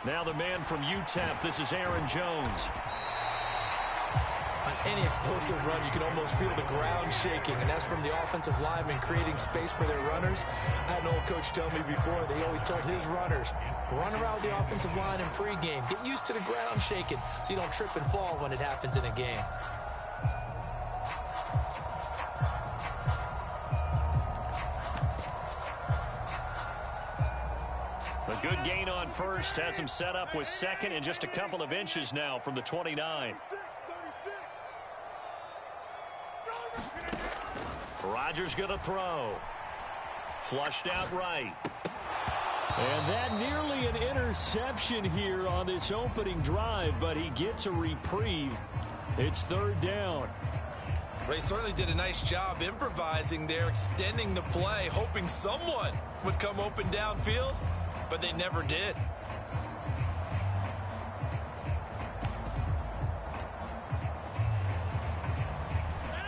Now the man from UTEP, this is Aaron Jones. On any explosive run, you can almost feel the ground shaking, and that's from the offensive linemen creating space for their runners. I had an old coach tell me before, they always told his runners, run around the offensive line in pregame. Get used to the ground shaking so you don't trip and fall when it happens in a game. A good gain on first has him set up with second and just a couple of inches now from the 29. Rodgers going to throw. Flushed out right. And that nearly an interception here on this opening drive, but he gets a reprieve. It's third down. They certainly did a nice job improvising there, extending the play, hoping someone would come open downfield, but they never did.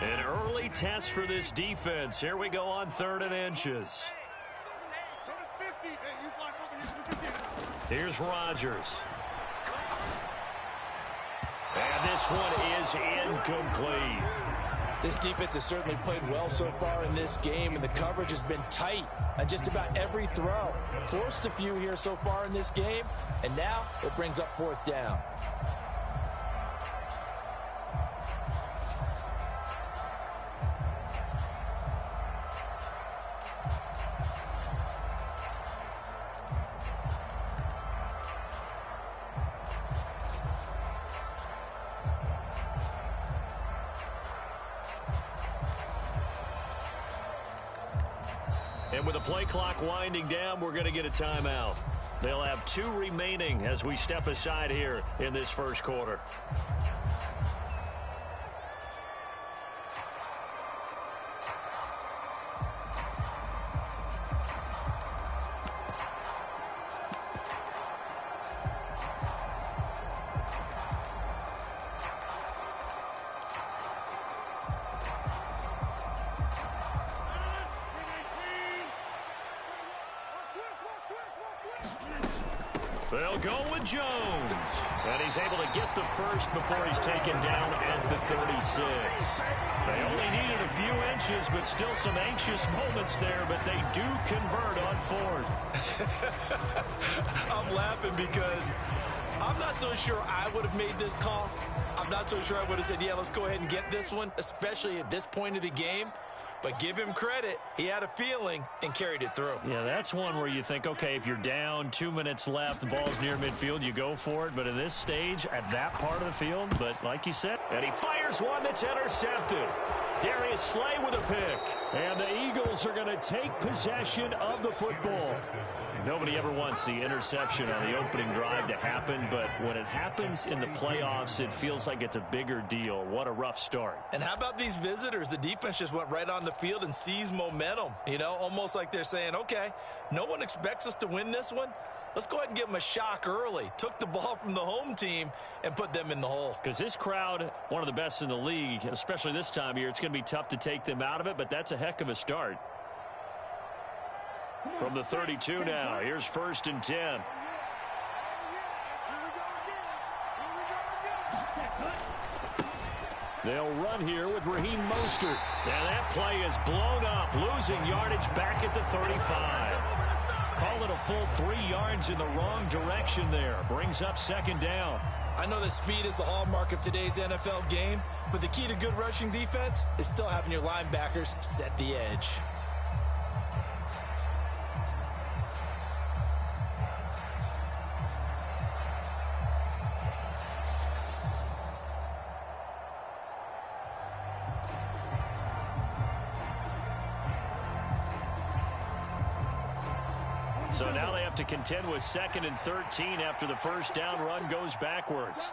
An early test for this defense. Here we go on 3rd and inches. Here's Rodgers. And this one is incomplete. This defense has certainly played well so far in this game, and the coverage has been tight on just about every throw. Forced a few here so far in this game, and now it brings up 4th down. And with the play clock winding down, we're going to get a timeout. They'll have 2 remaining as we step aside here in this first quarter. They'll go with Jones. And he's able to get the first before he's taken down at the 36. They only needed a few inches, but still some anxious moments there, but they do convert on 4th. I'm laughing because I'm not so sure I would have made this call. I'm not so sure I would have said, yeah, let's go ahead and get this one, especially at this point of the game. But give him credit. He had a feeling and carried it through. Yeah, that's one where you think, okay, if you're down, 2 minutes left, the ball's near midfield, you go for it. But in this stage, at that part of the field, but like you said, and he fires one that's intercepted. Darius Slay with a pick. And the Eagles are going to take possession of the football. Nobody ever wants the interception on the opening drive to happen, but when it happens in the playoffs, it feels like it's a bigger deal. What a rough start. And how about these visitors? The defense just went right on the field and seized momentum, you know, almost like they're saying, okay, no one expects us to win this one. Let's go ahead and give them a shock early. Took the ball from the home team and put them in the hole. Because this crowd, one of the best in the league, especially this time of year, it's going to be tough to take them out of it, but that's a heck of a start. From the 32 now, here's 1st and 10. They'll run here with Raheem Mostert. And that play is blown up, losing yardage back at the 35. Call it a full 3 yards in the wrong direction there. Brings up 2nd down. I know that speed is the hallmark of today's NFL game, but the key to good rushing defense is still having your linebackers set the edge. So now they have to contend with 2nd and 13 after the first down run goes backwards.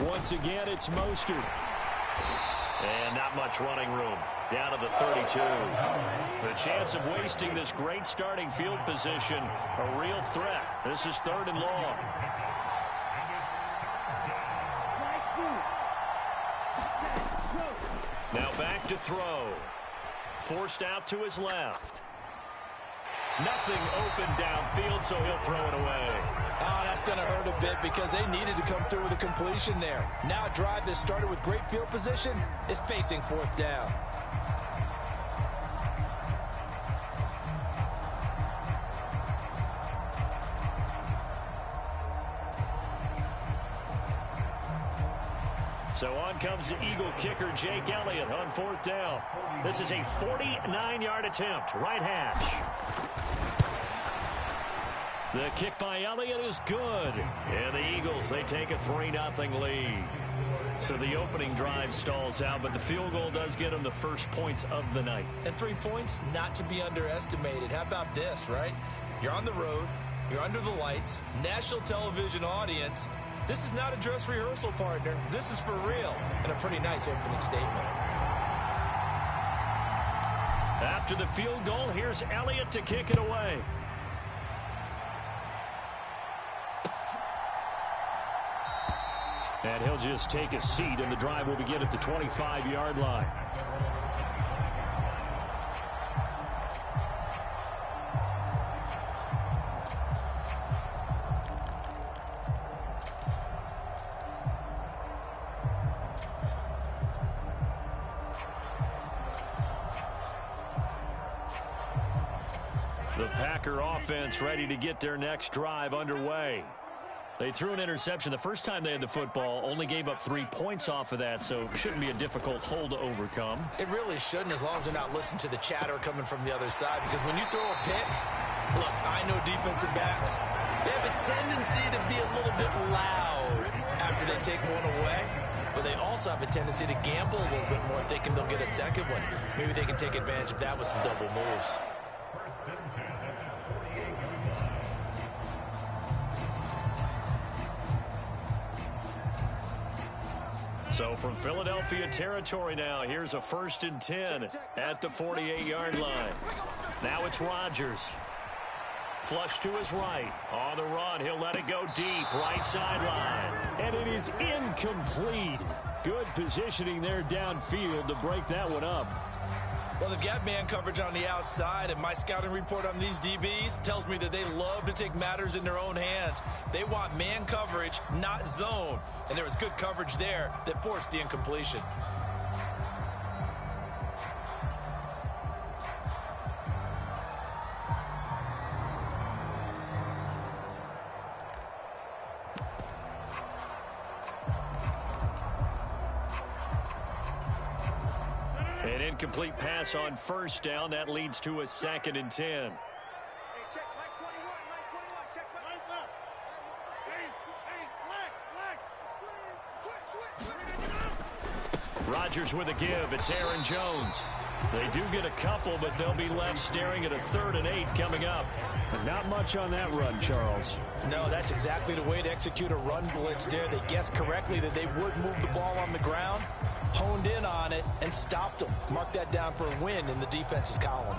Once again, it's Mostert. And not much running room. Down to the 32. The chance of wasting this great starting field position, a real threat. This is 3rd and long. Now back to throw. forced out to his left. Nothing open downfield, so he'll throw it away. Oh, that's going to hurt a bit because they needed to come through with a completion there. Now a drive that started with great field position is facing fourth down. So on comes the Eagle kicker, Jake Elliott, on fourth down. This is a 49-yard attempt, right hash. The kick by Elliott is good. And the Eagles, they take a 3-0 lead. So the opening drive stalls out, but the field goal does get them the first points of the night. And 3 points, not to be underestimated. How about this, right? You're on the road. You're under the lights. National television audience. This is not a dress rehearsal, partner. This is for real. And a pretty nice opening statement. After the field goal, here's Elliott to kick it away. And he'll just take a seat, and the drive will begin at the 25-yard line. The Packer offense ready to get their next drive underway. They threw an interception the first time they had the football, only gave up 3 points off of that, so it shouldn't be a difficult hole to overcome. It really shouldn't, as long as they're not listening to the chatter coming from the other side, because when you throw a pick, look, I know defensive backs, they have a tendency to be a little bit loud after they take one away, but they also have a tendency to gamble a little bit more, thinking they'll get a second one. Maybe they can take advantage of that with some double moves. So from Philadelphia territory now, here's a 1st and 10 at the 48-yard line. Now it's Rodgers. Flush to his right. On the run, he'll let it go deep, right sideline. And it is incomplete. Good positioning there downfield to break that one up. Well, they've got man coverage on the outside, and my scouting report on these DBs tells me that they love to take matters in their own hands. They want man coverage, not zone. And there was good coverage there that forced the incompletion. An incomplete pass on 1st down. That leads to a 2nd and 10. Rodgers with a give. It's Aaron Jones. They do get a couple, but they'll be left staring at a 3rd and 8 coming up. Not much on that run, Charles. No, that's exactly the way to execute a run blitz there. They guessed correctly that they would move the ball on the ground, honed in on it, and stopped them. Mark that down for a win in the defense's column.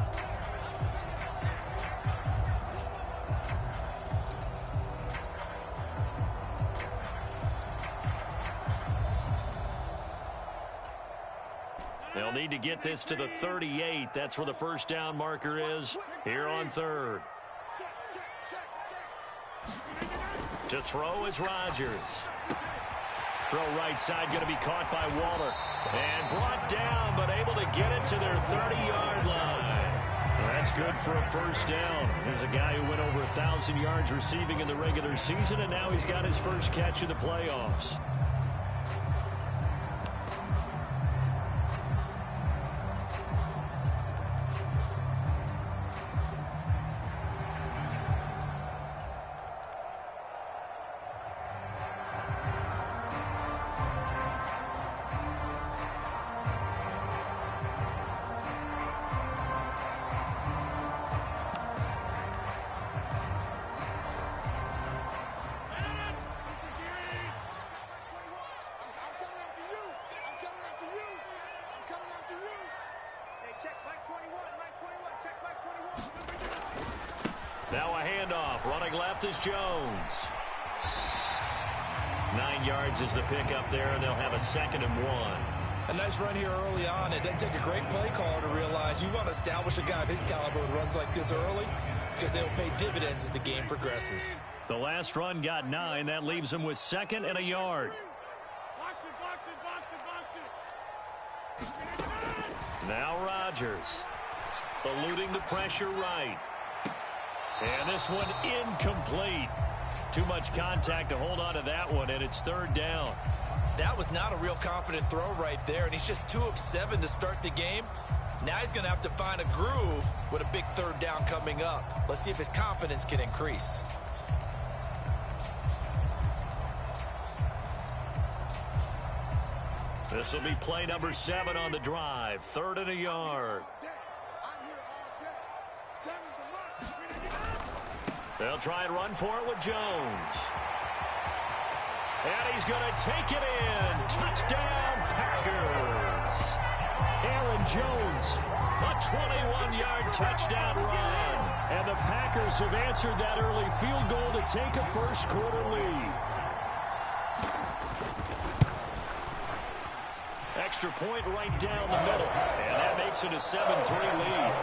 They'll need to get this to the 38. That's where the 1st down marker is here on 3rd. To throw is Rodgers. Throw right side, going to be caught by Waller. And brought down, but able to get it to their 30-yard line. That's good for a 1st down. There's a guy who went over 1,000 yards receiving in the regular season, and now he's got his first catch of the playoffs. Now a handoff. Running left is Jones. 9 yards is the pickup there, and they'll have a 2nd and 1. A nice run here early on. It doesn't take a great play caller to realize you want to establish a guy of his caliber with runs like this early because they'll pay dividends as the game progresses. The last run got 9. That leaves him with 2nd and a yard. Now Rodgers eluding the pressure right. And this one incomplete. Too much contact to hold on to that one, and it's 3rd down. That was not a real confident throw right there, and he's just 2 of 7 to start the game. Now he's going to have to find a groove with a big 3rd down coming up. Let's see if his confidence can increase. This will be play number 7 on the drive. 3rd and a yard. They'll try and run for it with Jones. And he's going to take it in. Touchdown, Packers. Aaron Jones, a 21-yard touchdown run. And the Packers have answered that early field goal to take a first-quarter lead. Extra point right down the middle. And that makes it a 7-3 lead.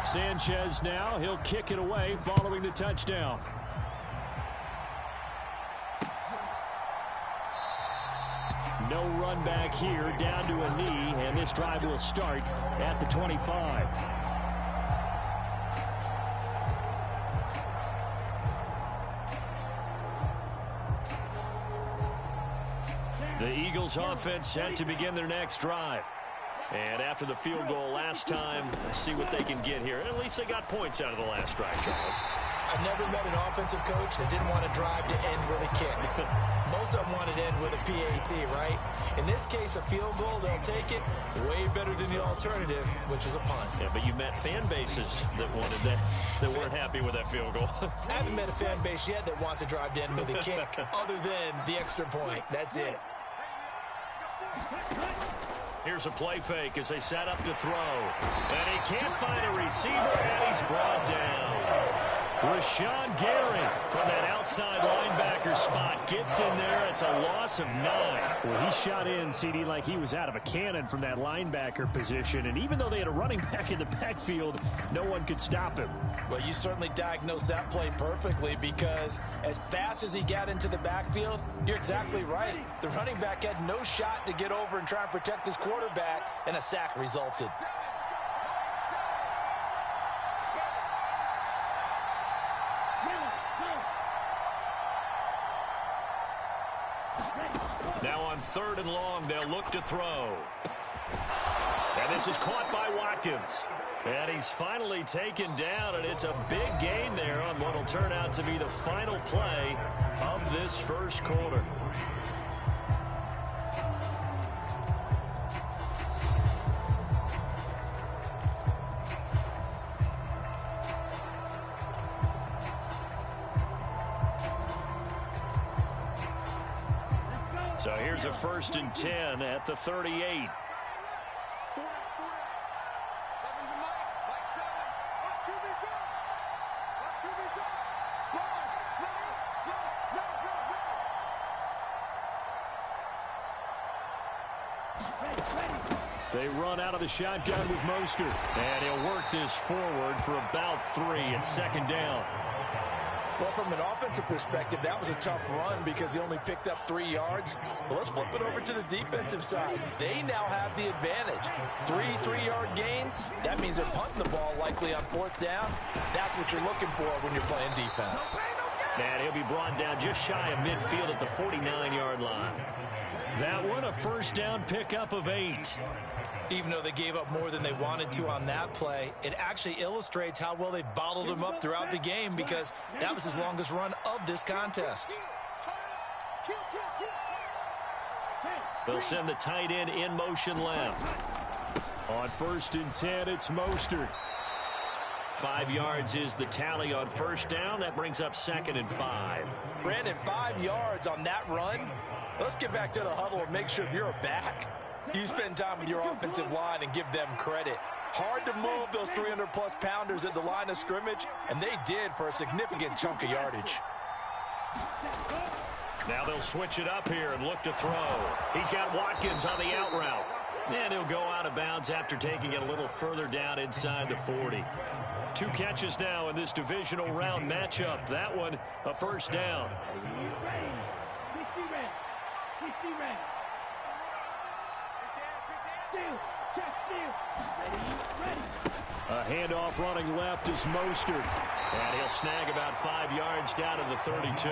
Sanchez now, he'll kick it away following the touchdown. No run back here, down to a knee, and this drive will start at the 25. The Eagles offense set to begin their next drive. And after the field goal last time, let's see what they can get here. At least they got points out of the last drive, Charles. I've never met an offensive coach that didn't want to drive to end with a kick. Most of them wanted to end with a PAT, right? In this case, a field goal, they'll take it. Way better than the alternative, which is a punt. Yeah, but you met fan bases that wanted that, that weren't happy with that field goal. I haven't met a fan base yet that wants to drive to end with a kick, other than the extra point. That's it. Here's a play fake as they set up to throw. And he can't find a receiver, and he's brought down. Rashawn Gary from that outside linebacker spot gets in there. It's a loss of 9. Well, he shot in, CD, like he was out of a cannon from that linebacker position. And even though they had a running back in the backfield, no one could stop him. Well, you certainly diagnosed that play perfectly because as fast as he got into the backfield, you're exactly right. The running back had no shot to get over and try and protect his quarterback, and a sack resulted. Now on 3rd and long, they'll look to throw. And this is caught by Watkins. And he's finally taken down, and it's a big gain there on what will turn out to be the final play of this first quarter. So here's a 1st and 10 at the 38. They run out of the shotgun with Mostert. And he'll work this forward for about 3 at 2nd down. Well, from an offensive perspective, that was a tough run because he only picked up 3 yards. But let's flip it over to the defensive side. They now have the advantage. 3 3-yard gains. That means they're punting the ball likely on 4th down. That's what you're looking for when you're playing defense. And he'll be brought down just shy of midfield at the 49-yard line. That one, a 1st down pickup of 8. Even though they gave up more than they wanted to on that play, it actually illustrates how well they bottled him up throughout the game because that was his longest run of this contest. They'll send the tight end in motion left. On 1st and 10, it's Mostert. 5 yards is the tally on 1st down. That brings up 2nd and 5. Brandon, 5 yards on that run. Let's get back to the huddle and make sure if you're a back, You spend time with your offensive line and give them credit. Hard to move those 300-plus pounders at the line of scrimmage, and they did for a significant chunk of yardage. Now they'll switch it up here and look to throw. He's got Watkins on the out route. And he'll go out of bounds after taking it a little further down inside the 40. 2 catches now in this divisional round matchup. That one, a first down. A handoff running left is Mostert. And he'll snag about 5 yards down to the 32.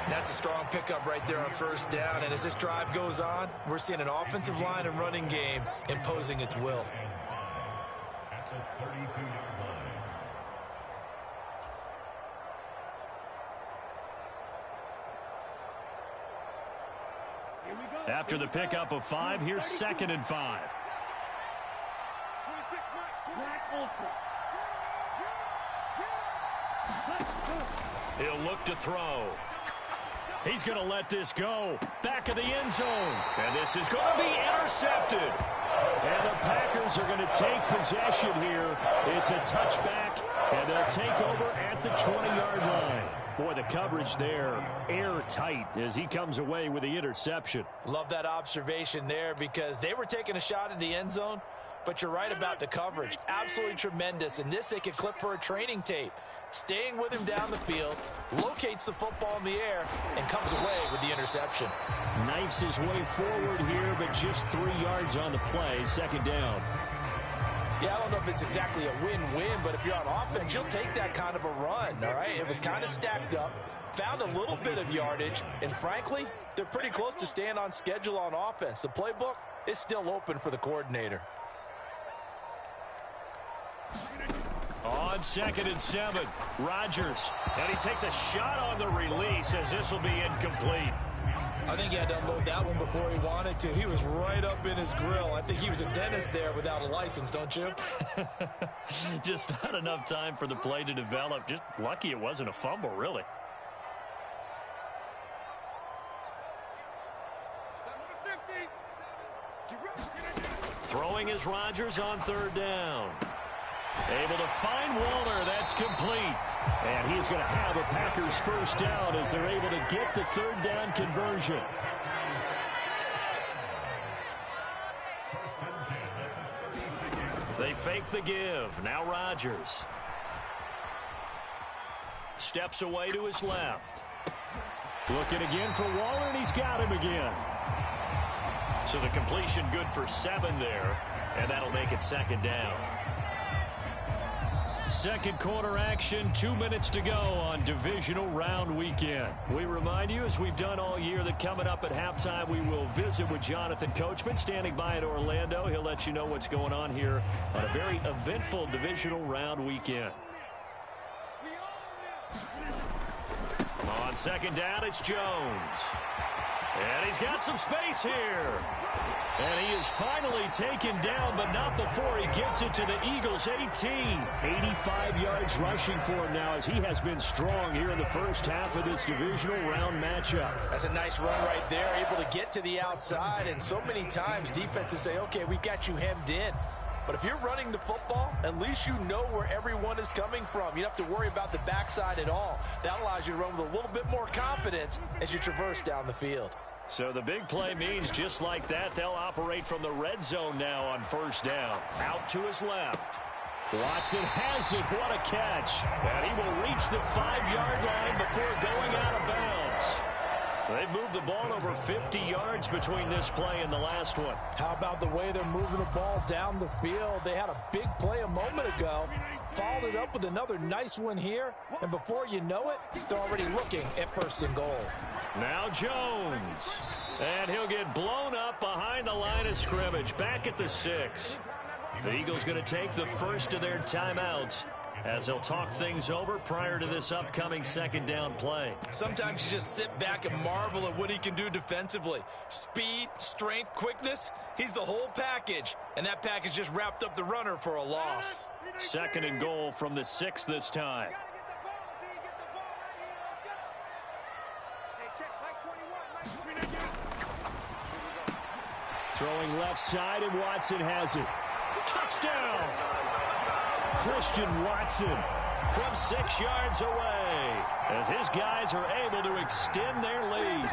That's a strong pickup right there on first down. And as this drive goes on, we're seeing an offensive line and running game imposing its will. After the pickup of 5, here's 2nd and 5. He'll look to throw. He's going to let this go. Back of the end zone. And this is going to be intercepted. And the Packers are going to take possession here. It's a touchback, and they'll take over at the 20-yard line. Boy, the coverage there, airtight as he comes away with the interception. Love that observation there because they were taking a shot at the end zone, but you're right about the coverage. Absolutely tremendous. And this they could clip for a training tape. Staying with him down the field, locates the football in the air, and comes away with the interception. Knifes his way forward here, but just 3 yards on the play, 2nd down. Yeah, I don't know if it's exactly a win-win, but if you're on offense, you'll take that kind of a run, all right? It was kind of stacked up, found a little bit of yardage, and frankly, they're pretty close to staying on schedule on offense. The playbook is still open for the coordinator. On 2nd and 7, Rodgers. And he takes a shot on the release as this will be incomplete. I think he had to unload that one before he wanted to. He was right up in his grill. I think he was a dentist there without a license, don't you? Just not enough time for the play to develop. Just lucky it wasn't a fumble, really. Throwing is Rodgers on 3rd down. Able to find Waller. That's complete. And he's going to have a Packers first down as they're able to get the 3rd down conversion. They fake the give. Now Rodgers. Steps away to his left. Looking again for Waller, and he's got him again. So the completion good for 7 there, and that'll make it 2nd down. Second quarter action, 2 minutes to go on divisional round weekend. We remind you, as we've done all year, that coming up at halftime, we will visit with Jonathan Coachman, standing by in Orlando. He'll let you know what's going on here on a very eventful divisional round weekend. On 2nd down, it's Jones. And he's got some space here. And he is finally taken down, but not before he gets it to the Eagles' 18. 85 yards rushing for him now as he has been strong here in the first half of this divisional round matchup. That's a nice run right there, able to get to the outside. And so many times defenses say, okay, we've got you hemmed in. But if you're running the football, at least you know where everyone is coming from. You don't have to worry about the backside at all. That allows you to run with a little bit more confidence as you traverse down the field. So the big play means just like that, they'll operate from the red zone now on first down. Out to his left. Watson has it. What a catch. And he will reach the 5-yard line before going out of bounds. They've moved the ball over 50 yards between this play and the last one. How about the way they're moving the ball down the field? They had a big play a moment ago, followed it up with another nice one here, and before you know it, they're already looking at 1st and goal. Now Jones. And he'll get blown up behind the line of scrimmage, back at the 6. The Eagles going to take the first of their timeouts as they'll talk things over prior to this upcoming 2nd down play. Sometimes you just sit back and marvel at what he can do defensively. Speed, strength, quickness, he's the whole package. And that package just wrapped up the runner for a loss. 2nd and goal from the 6 this time. Throwing left side, and Watson has it. Touchdown! Christian Watson from 6 yards away as his guys are able to extend their lead.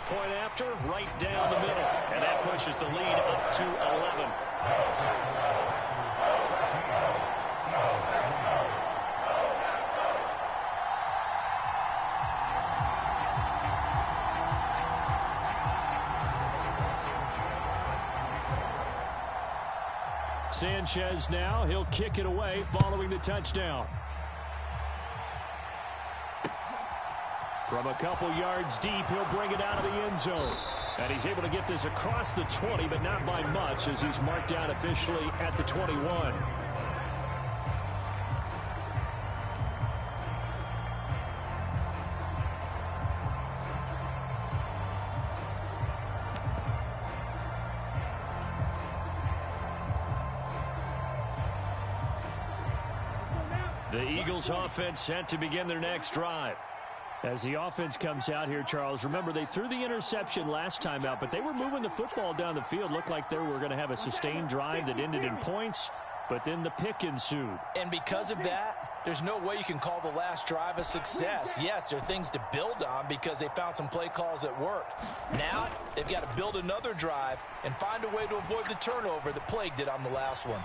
Point after, right down the middle, and that pushes the lead up to 11. Sanchez now, he'll kick it away following the touchdown. From a couple yards deep, he'll bring it out of the end zone. And he's able to get this across the 20, but not by much as he's marked down officially at the 21. The Eagles offense set to begin their next drive. As the offense comes out here, Charles, remember they threw the interception last time out, but they were moving the football down the field. Looked like they were going to have a sustained drive that ended in points, but then the pick ensued. And because of that, there's no way you can call the last drive a success. Yes, there are things to build on because they found some play calls that worked. Now, they've got to build another drive and find a way to avoid the turnover that plagued it on the last one.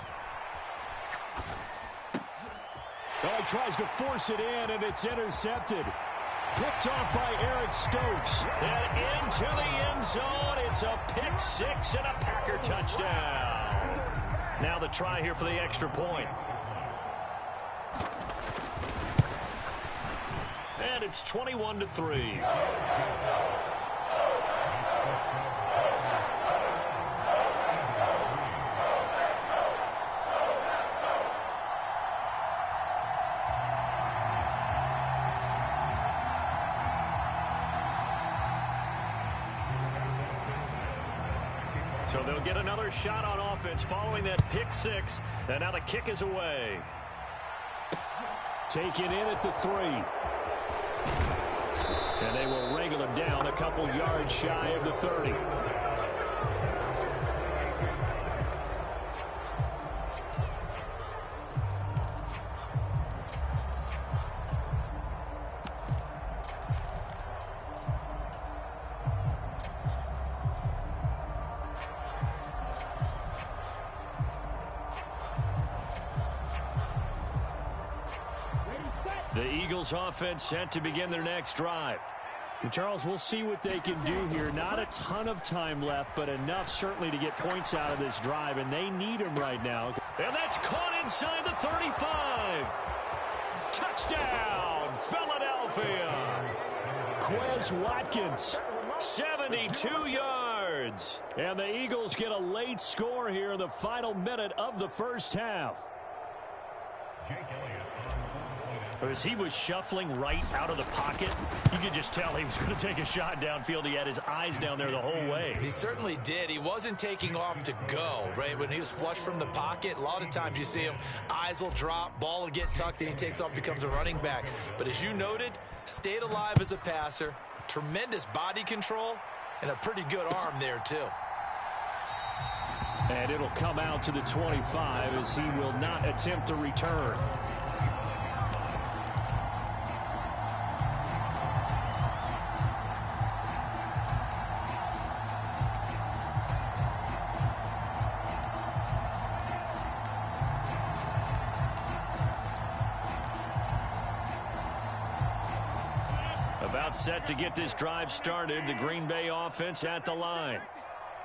Oh, he tries to force it in, and it's intercepted. Picked off by Eric Stokes. And into the end zone. It's a pick six and a Packer touchdown. Now the try here for the extra point. And it's 21-3. So they'll get another shot on offense following that pick six. And now the kick is away. Taken in at the 3. And they will wrangle him down a couple yards shy of the 30. The Eagles offense set to begin their next drive. And Charles, we'll see what they can do here. Not a ton of time left, but enough certainly to get points out of this drive, and they need them right now. And that's caught inside the 35. Touchdown, Philadelphia. Quez Watkins. 72 yards. And the Eagles get a late score here in the final minute of the first half. As he was shuffling right out of the pocket, you could just tell he was going to take a shot downfield. He had his eyes down there the whole way. He certainly did. He wasn't taking off to go, right? When he was flush from the pocket, a lot of times you see him, eyes will drop, ball will get tucked, and he takes off, becomes a running back. But as you noted, stayed alive as a passer, tremendous body control, and a pretty good arm there, too. And it'll come out to the 25 as he will not attempt to return. About set to get this drive started. The Green Bay offense at the line.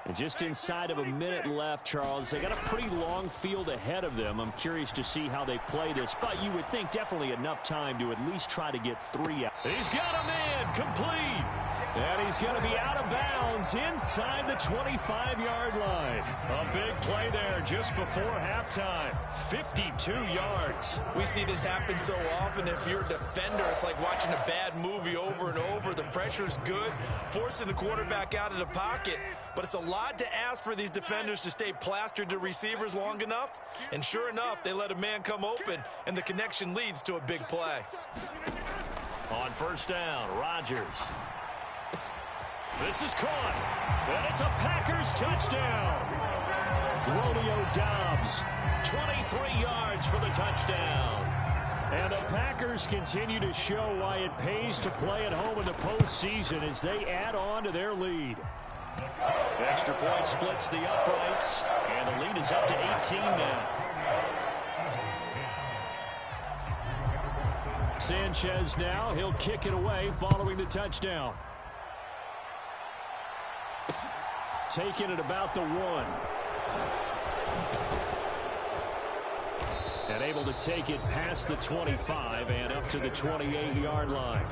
And just inside of a minute left, Charles. They got a pretty long field ahead of them. I'm curious to see how they play this, but you would think definitely enough time to at least try to get 3 out. He's got him in, complete. And he's going to be out of bounds inside the 25-yard line. A big play there just before halftime. 52 yards. We see this happen so often. If you're a defender, it's like watching a bad movie over and over. The pressure's good, forcing the quarterback out of the pocket. But it's a lot to ask for these defenders to stay plastered to receivers long enough. And sure enough, they let a man come open, and the connection leads to a big play. On first down, Rodgers. This is caught. And it's a Packers touchdown. Romeo Doubs, 23 yards for the touchdown. And the Packers continue to show why it pays to play at home in the postseason as they add on to their lead. Extra point splits the uprights, and the lead is up to 18 now. Sanchez now, he'll kick it away following the touchdown. Taking it about the 1. And able to take it past the 25 and up to the 28-yard line.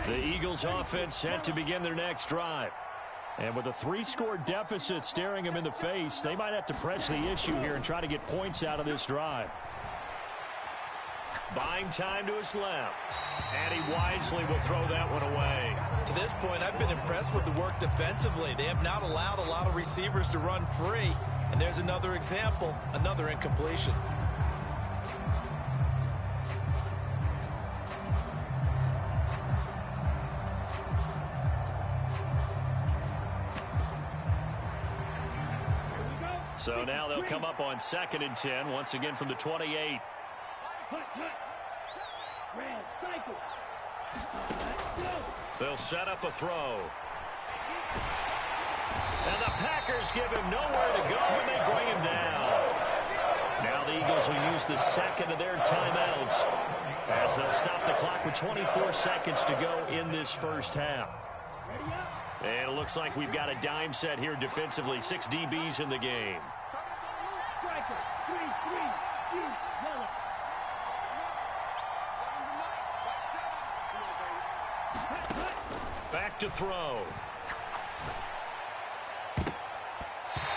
The Eagles offense set to begin their next drive. And with a 3-score deficit staring them in the face, they might have to press the issue here and try to get points out of this drive. Buying time to his left. And he wisely will throw that one away. To this point, I've been impressed with the work defensively. They have not allowed a lot of receivers to run free. And there's another example, another incompletion. So now they'll come up on 2nd and 10, once again from the 28. They'll set up a throw. And the Packers give him nowhere to go, and they bring him down. Now the Eagles will use the second of their timeouts as they'll stop the clock with 24 seconds to go in this first half. And it looks like we've got a dime set here defensively. 6 DBs in the game. Back to throw.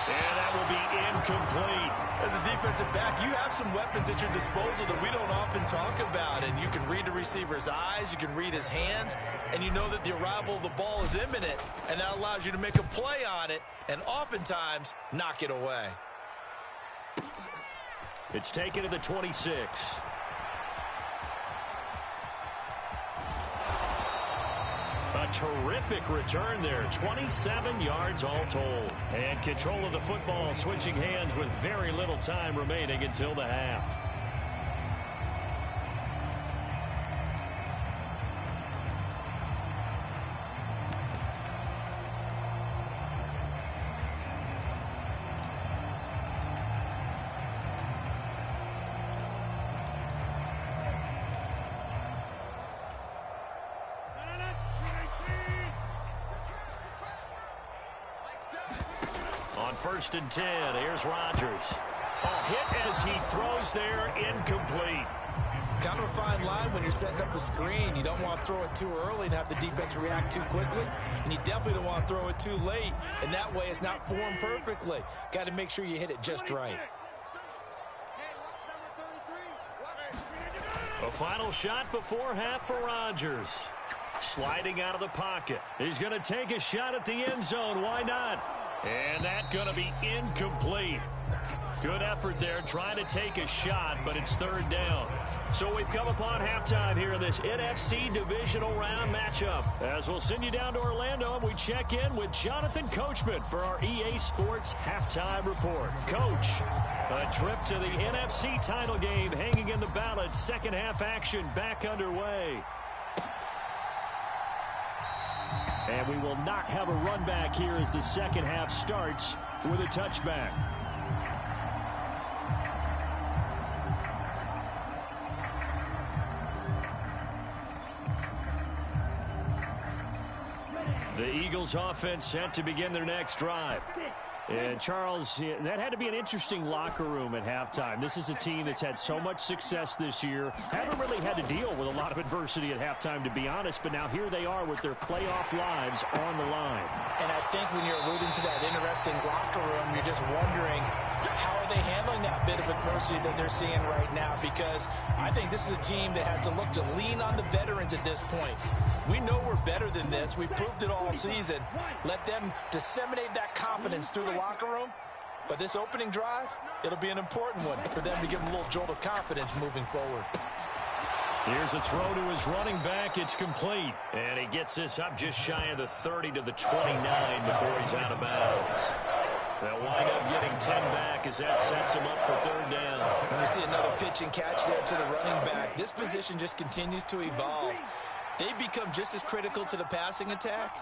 And that will be incomplete. As a defensive back, you have some weapons at your disposal that we don't often talk about. And you can read the receiver's eyes, you can read his hands, and you know that the arrival of the ball is imminent. And that allows you to make a play on it and oftentimes knock it away. It's taken to the 26. A terrific return there. 27 yards all told. And control of the football switching hands with very little time remaining until the half. On 1st and 10, here's Rodgers. A hit as he throws there, incomplete. Kind of a fine line when you're setting up the screen. You don't want to throw it too early and have the defense react too quickly. And you definitely don't want to throw it too late. And that way it's not formed perfectly. Got to make sure you hit it just right. A final shot before half for Rodgers. Sliding out of the pocket. He's going to take a shot at the end zone. Why not? And that's going to be incomplete. Good effort there trying to take a shot, but it's 3rd down. So we've come upon halftime here in this NFC divisional round matchup. As we'll send you down to Orlando, and we check in with Jonathan Coachman for our EA Sports Halftime Report. Coach, a trip to the NFC title game hanging in the balance. Second half action back underway. And we will not have a run back here as the second half starts with a touchback. The Eagles offense set to begin their next drive. And Charles, that had to be an interesting locker room at halftime. This is a team that's had so much success this year. Haven't really had to deal with a lot of adversity at halftime, to be honest. But now here they are with their playoff lives on the line. And I think when you're alluding to that interesting locker room, you're just wondering How are they handling that bit of adversity that they're seeing right now? Because I think this is a team that has to look to lean on the veterans at this point. We know we're better than this. We've proved it all season. Let them disseminate that confidence through the locker room. But this opening drive, it'll be an important one for them to give them a little jolt of confidence moving forward. Here's a throw to his running back. It's complete. And he gets this up just shy of the 30 to the 29 before he's out of bounds. They'll wind up getting 10 back as that sets him up for third down. And we see another pitch and catch there to the running back. This position just continues to evolve. They become just as critical to the passing attack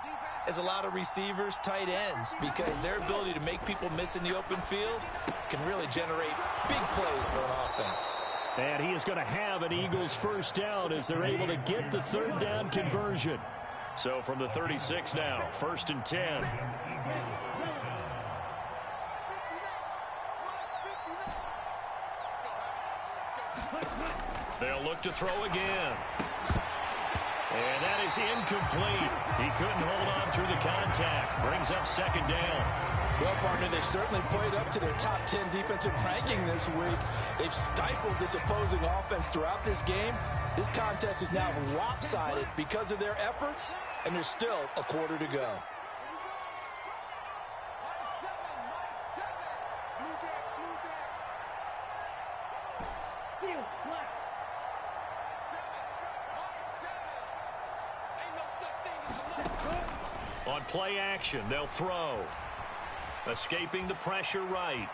as a lot of receivers, tight ends, because their ability to make people miss in the open field can really generate big plays for an offense. And he is going to have an Eagles first down as they're able to get the third down conversion. So from the 36 now, 1st and 10. They'll look to throw again. And that is incomplete. He couldn't hold on through the contact. Brings up 2nd down. Well, partner, they've certainly played up to their top 10 defensive ranking this week. They've stifled this opposing offense throughout this game. This contest is now lopsided because of their efforts, and there's still a quarter to go. On play action, they'll throw. Escaping the pressure right.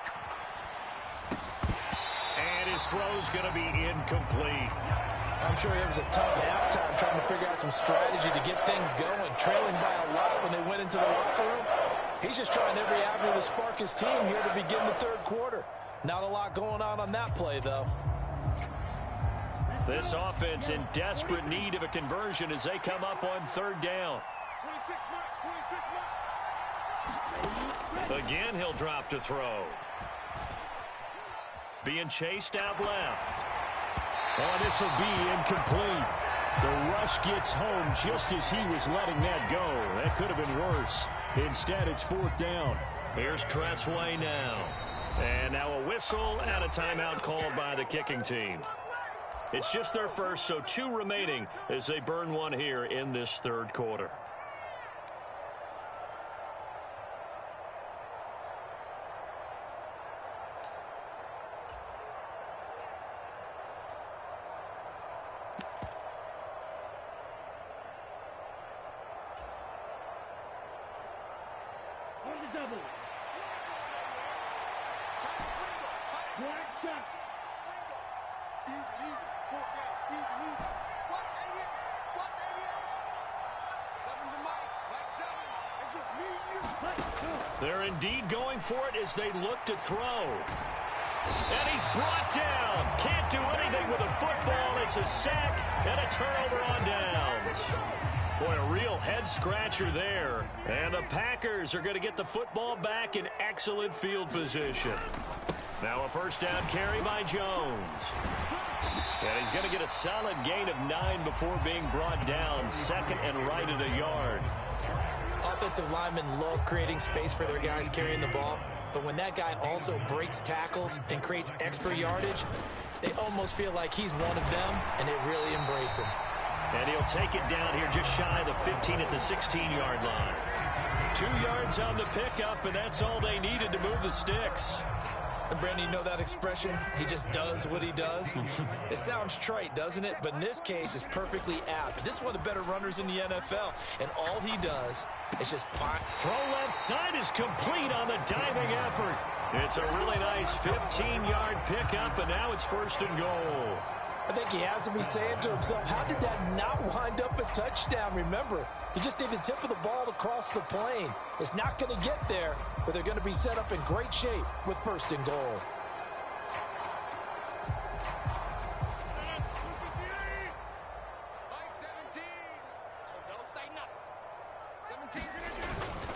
And his throw's going to be incomplete. I'm sure it was a tough halftime trying to figure out some strategy to get things going, trailing by a lot when they went into the locker room. He's just trying every avenue to spark his team here to begin the third quarter. Not a lot going on that play, though. This offense in desperate need of a conversion as they come up on 3rd down. Again, he'll drop to throw. Being chased out left. Oh, this will be incomplete. The rush gets home just as he was letting that go. That could have been worse. Instead, it's 4th down. Here's Tressway now. And now a whistle and a timeout called by the kicking team. It's just their first, so 2 remaining as they burn one here in this 3rd quarter. They're indeed going for it as they look to throw. And he's brought down. Can't do anything with a football. It's a sack and a turnover on downs. Boy, a real head-scratcher there. And the Packers are going to get the football back in excellent field position. Now a first down carry by Jones. And he's going to get a solid gain of 9 before being brought down. 2nd and right at a yard. Offensive linemen love creating space for their guys carrying the ball, but when that guy also breaks tackles and creates extra yardage, they almost feel like he's one of them, and they really embrace him. And he'll take it down here just shy of the 15 at the 16-yard line. 2 yards on the pickup, and that's all they needed to move the sticks. And Brandon, you know that expression? He just does what he does. It sounds trite, doesn't it? But in this case, it's perfectly apt. This is one of the better runners in the NFL, and all he does is just fine. Throw left side is complete on the diving effort. It's a really nice 15-yard pickup, and now it's 1st and goal. I think he has to be saying to himself, how did that not wind up a touchdown? Remember, you just need the tip of the ball to cross the plane. It's not going to get there, but they're going to be set up in great shape with 1st and goal.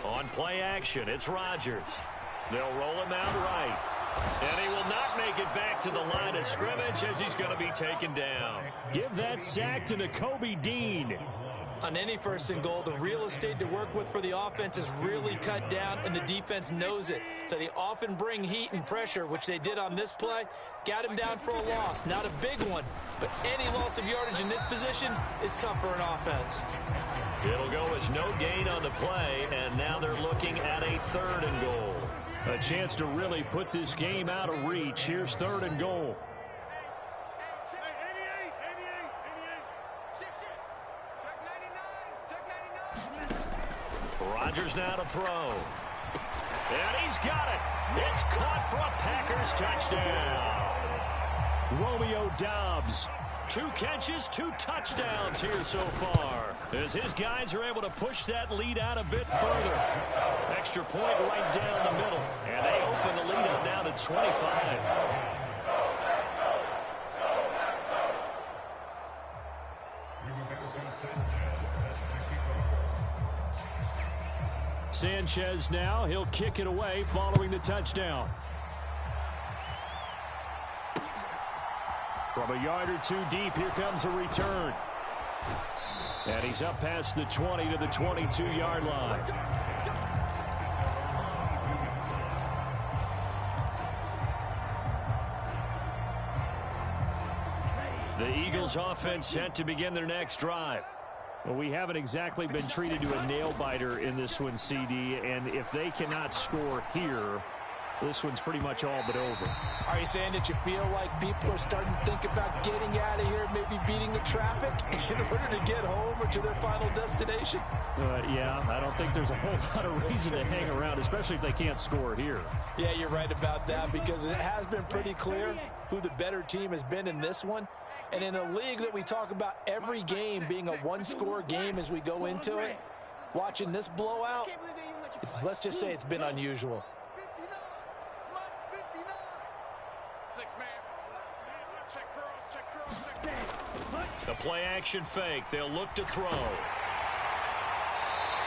On play action, it's Rodgers. They'll roll him out right. And he will not make it back to the line of scrimmage as he's going to be taken down. Give that sack to Nakobe Dean. On any first and goal, the real estate to work with for the offense is really cut down, and the defense knows it. So they often bring heat and pressure, which they did on this play. Got him down for a loss. Not a big one, but any loss of yardage in this position is tough for an offense. It'll go as no gain on the play, and now they're looking at a 3rd and goal. A chance to really put this game out of reach. Here's 3rd and goal. Rodgers now to throw. And he's got it. It's caught for a Packers touchdown. Romeo Doubs. 2 catches, 2 touchdowns here so far, as his guys are able to push that lead out a bit further. Extra point right down the middle, and they open the lead up now to 25. Sanchez now, he'll kick it away following the touchdown. From a yard or 2 deep, here comes a return. And he's up past the 20 to the 22-yard line. The Eagles offense set to begin their next drive. Well, we haven't exactly been treated to a nail-biter in this one, CD, and if they cannot score here, this one's pretty much all but over. Are you saying that you feel like people are starting to think about getting out of here, maybe beating the traffic in order to get home or to their final destination? Yeah, I don't think there's a whole lot of reason to hang around, especially if they can't score here. Yeah, you're right about that, because it has been pretty clear who the better team has been in this one. And in a league that we talk about every game being a one-score game as we go into it, watching this blowout, let's just say it's been unusual. The play-action fake. They'll look to throw.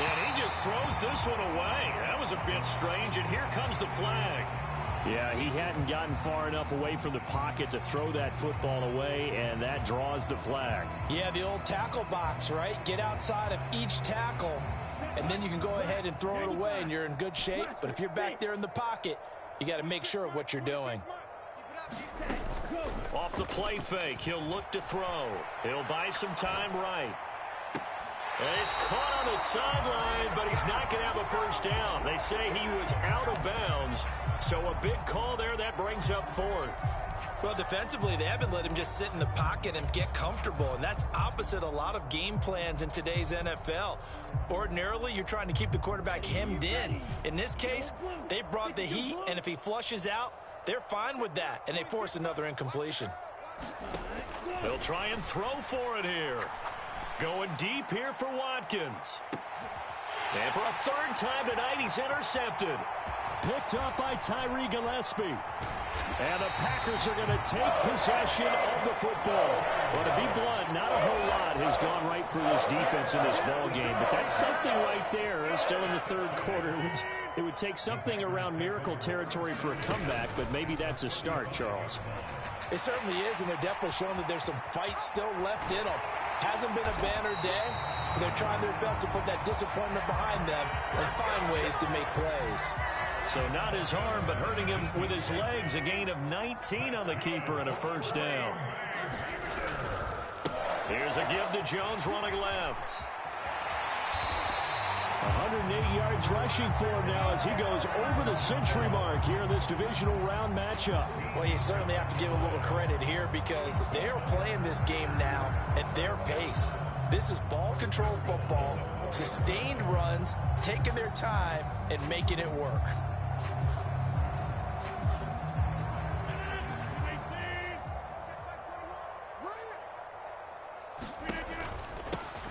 And he just throws this one away. That was a bit strange, and here comes the flag. Yeah, he hadn't gotten far enough away from the pocket to throw that football away, and that draws the flag. Yeah, the old tackle box, right? Get outside of each tackle, and then you can go ahead and throw it away, and you're in good shape. But if you're back there in the pocket, you got to make sure of what you're doing. Off the play fake, he'll look to throw. He'll buy some time right. And he's caught on the sideline, but he's not going to have a first down. They say he was out of bounds, so a big call there that brings up 4th. Well, defensively, they haven't let him just sit in the pocket and get comfortable, and that's opposite a lot of game plans in today's NFL. Ordinarily, you're trying to keep the quarterback hemmed in. In this case, they brought the heat, and if he flushes out, they're fine with that, and they force another incompletion. They'll try and throw for it here. Going deep here for Watkins. And for a 3rd time tonight, he's intercepted. Picked up by Tyree Gillespie. And the Packers are going to take possession of the football. Well, to be blunt, not a whole lot has gone right for this defense in this ball game. But that's something right there. Still in the 3rd quarter. It would take something around miracle territory for a comeback, but maybe that's a start, Charles. It certainly is, and they're definitely showing that there's some fight still left in them. Hasn't been a banner day. They're trying their best to put that disappointment behind them and find ways to make plays. So not his arm, but hurting him with his legs. A gain of 19 on the keeper and a first down. Here's a give to Jones running left. 180 yards rushing for him now as he goes over the century mark here in this divisional round matchup. Well, you certainly have to give a little credit here because they're playing this game now at their pace. This is ball control football, sustained runs, taking their time and making it work.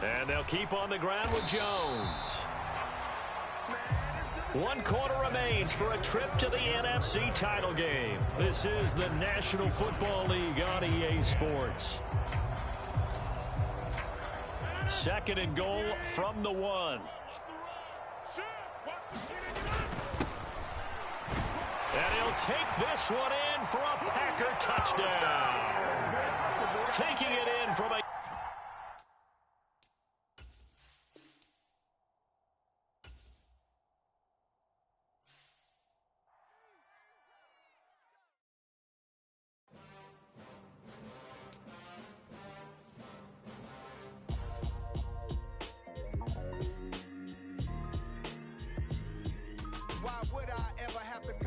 And they'll keep on the ground with Jones. 1 quarter remains for a trip to the NFC title game. This is the National Football League on EA Sports. 2nd and goal from the 1. And he'll take this one in for a Packer touchdown. Taking it in from a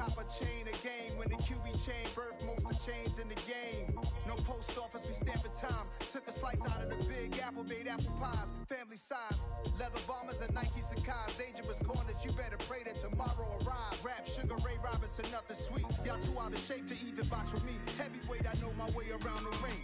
cop a chain of game. When the QB chain birthed most of chains in the game. No post office, we stamping time. Took a slice out of the big apple, made apple pies. Family size, leather bombers and Nike Sacai's. Dangerous corners, you better pray that tomorrow arrives. Rap, Sugar Ray Robinson, nothing sweet. Y'all too out of shape to even box with me. Heavyweight, I know my way around the ring.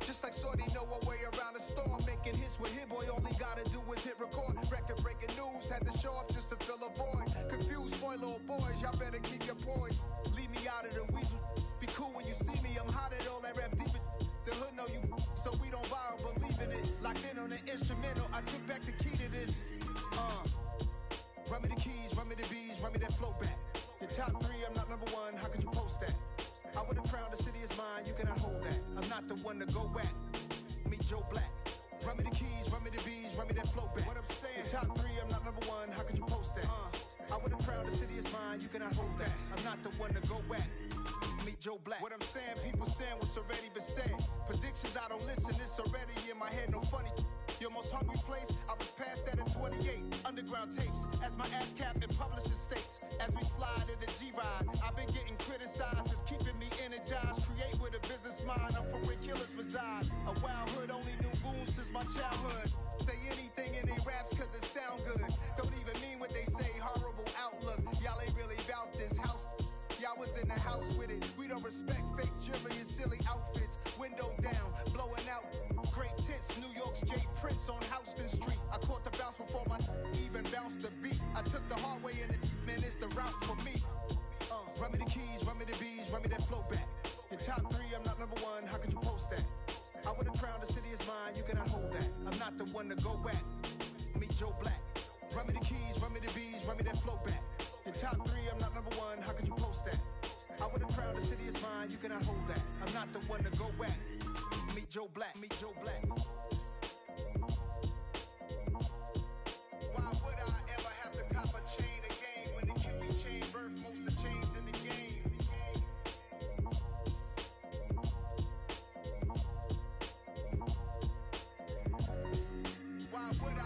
Just like Shorty know her way around the storm. Making hits with Hit Boy, all he gotta do is hit record. Record breaking news, had to show up just to fill a void. Confused boy, little boys, y'all better keep your poise. Leave me out of the weasel. Be cool when you see me, I'm hot at all that rap deep. The hood know you, so we don't borrow, believe in it. Locked in on the instrumental, I took back the key to this. Run me the keys, run me the bees, run me that flow back. Your top three, I'm not number one, how could you post that? I would've crowned the city is mine, you cannot hold that. I'm not the one to go back. Meet Joe Black. Run me the keys, run me the bees, run me that flow back. What I'm saying, your top three, I'm not number one, how could you post that? I would've crowned the city is mine, you cannot hold that. I'm not the one to go back. Meet Joe Black. What I'm saying, people saying what's already been said. Predictions, I don't listen, it's already in my head, no funny. Your most hungry place, I was past that at 28. Underground tapes, as my ass cap in publishing states. As we slide in the G-Ride, I've been getting criticized, it's keeping me energized. Create with a business mind, I'm from where killers reside. A wild hood, only knew goons since my childhood. Say anything in they raps cause it sound good. Don't even mean what they say, horrible outlook. Y'all ain't really about this house. Y'all was in the house with it. We don't respect fake jewelry and silly outfits. Window down, blowing out. Great tits, New York's J. Prince on Houston Street. I caught the bounce before my even bounced the beat. I took the hard way in it, man, it's the route for me. Run me the keys, run me the bees, run me that flow back. Your top three, I'm not number one, how could you post that? I would've crowned the city is mine, you cannot hold that. I'm not the one to go back. Meet Joe Black. Run me the keys, run me the bees, run me that flow back. Your top three, I'm not number one, how could you post that? I would've crowned the city is mine, you cannot hold that. I'm not the one to go back. Meet Joe Black, meet Joe Black. Why would I ever have to cop a chain again when the QB chain birthed most of chains in the game? Why would I?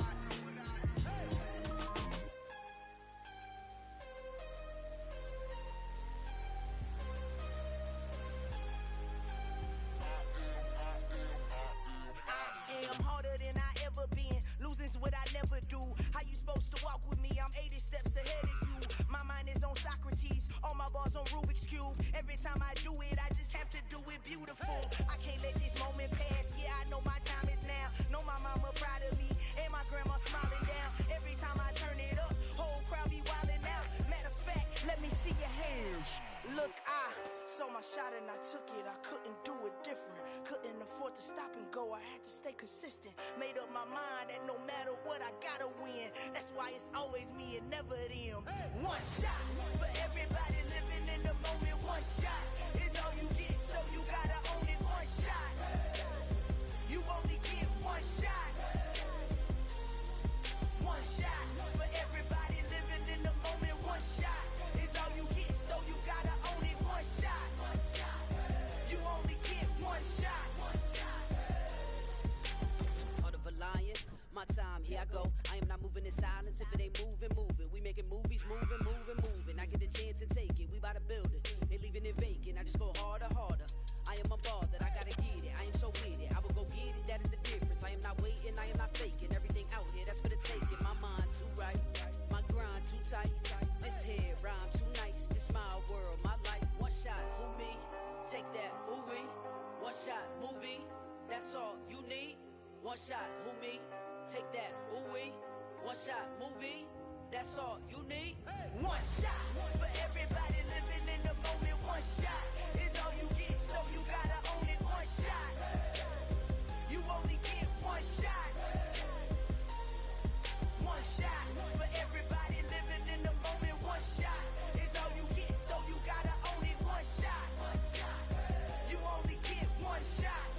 Losing's what I never do. How you supposed to walk with me? I'm 80 steps ahead of you. My mind is on Socrates, all my bars on Rubik's Cube. Every time I do it, I just have to do it beautiful. I can't let this moment pass. Yeah, I know my time is now. Know my mama proud of me, and my grandma smiling down. Every time I turn it up, whole crowd be wildin' out. Matter of fact, let me see your hands. Look, I saw my shot and I took it. I couldn't do it different. Couldn't afford to stop and go. I had to stay consistent. Made up my mind that no matter what, I gotta win. That's why it's always me and never them. One shot for everybody living in the moment. One shot is all you get, so you gotta own it. One shot. You only get one shot. One shot for everybody living in the moment. One shot is all you get, so you gotta own it. One shot. You only get one shot. Heart of a lion, my time, here I go. I am not moving in silence. If it ain't moving, move it. We making movies, moving. I get the chance and take it. We bout to build it. They leaving it vacant. I just go harder. I am a ball that I gotta get it. I am so with it. I will go get it. That is the difference. I am not waiting. I am not faking. Everything out here, that's for the taking. My mind too right. My grind too tight. This head rhyme too nice. This my world, my life. One shot, who me? Take that, ooh-wee. One shot, movie. That's all you need. One shot, who me? Take that, ooh-wee. One shot, movie. That's all you need. One shot for everybody living in the moment. One shot is all you get, so you gotta own it. One shot. You only get one shot. One shot for everybody living in the moment. One shot is all you get, so you gotta own it. One shot. You only get one shot.